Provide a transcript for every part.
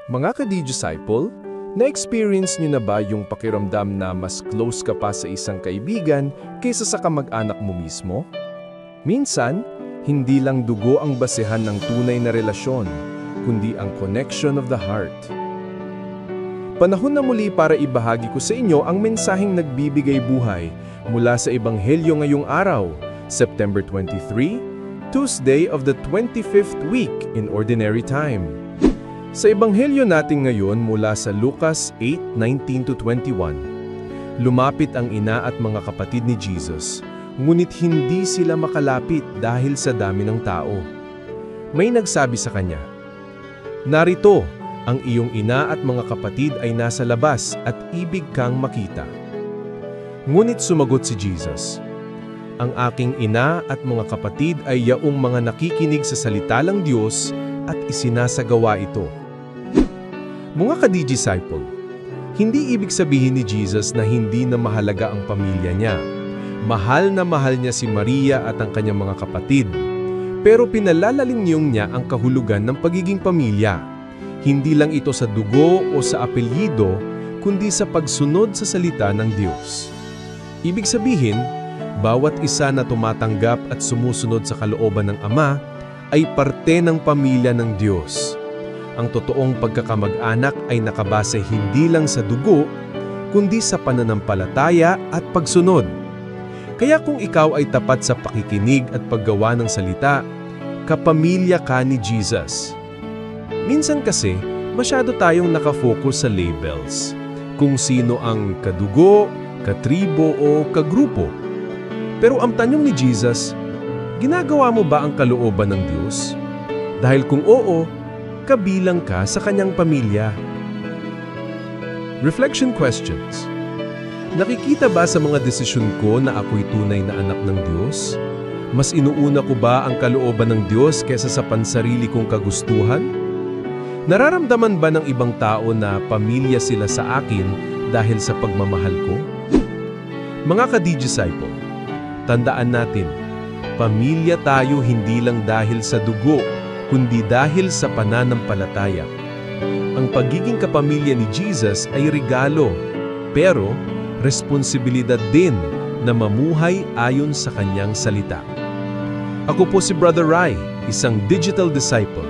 Mga ka-disciple, na-experience niyo na ba yung pakiramdam na mas close ka pa sa isang kaibigan kaysa sa kamag-anak mo mismo? Minsan, hindi lang dugo ang basehan ng tunay na relasyon, kundi ang connection of the heart. Panahon na muli para ibahagi ko sa inyo ang mensaheng nagbibigay buhay mula sa Ebanghelyo ngayong araw, September 23, Tuesday of the 25th week in Ordinary Time. Sa Ebanghelyo natin ngayon mula sa Lucas 8:19-21, lumapit ang ina at mga kapatid ni Jesus, ngunit hindi sila makalapit dahil sa dami ng tao. May nagsabi sa kanya, "Narito, ang iyong ina at mga kapatid ay nasa labas at ibig kang makita." Ngunit sumagot si Jesus, "Ang aking ina at mga kapatid ay yaong mga nakikinig sa salita ng Diyos at isinasagawa ito." Mga ka-disciple, hindi ibig sabihin ni Jesus na hindi na mahalaga ang pamilya niya. Mahal na mahal niya si Maria at ang kanyang mga kapatid. Pero pinalalalim niya ang kahulugan ng pagiging pamilya. Hindi lang ito sa dugo o sa apelyido, kundi sa pagsunod sa salita ng Diyos. Ibig sabihin, bawat isa na tumatanggap at sumusunod sa kalooban ng Ama ay parte ng pamilya ng Diyos. Ang totoong pagkakamag-anak ay nakabase hindi lang sa dugo, kundi sa pananampalataya at pagsunod. Kaya kung ikaw ay tapat sa pakikinig at paggawa ng salita, kapamilya ka ni Jesus. Minsan kasi, masyado tayong nakafocus sa labels, kung sino ang kadugo, katribo o kagrupo. Pero ang tanong ni Jesus, ginagawa mo ba ang kalooban ng Diyos? Dahil kung oo, kabilang ka sa kanyang pamilya. Reflection questions. Nakikita ba sa mga desisyon ko na ako'y tunay na anak ng Diyos? Mas inuuna ko ba ang kalooban ng Diyos kaysa sa pansarili kong kagustuhan? Nararamdaman ba ng ibang tao na pamilya sila sa akin dahil sa pagmamahal ko? Mga ka-disciple, tandaan natin, pamilya tayo hindi lang dahil sa dugo, kundi dahil sa pananampalataya. Ang pagiging kapamilya ni Jesus ay regalo, pero responsibilidad din na mamuhay ayon sa kanyang salita. Ako po si Brother Rai, isang digital disciple.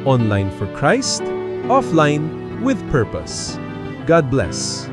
Online for Christ, offline with purpose. God bless.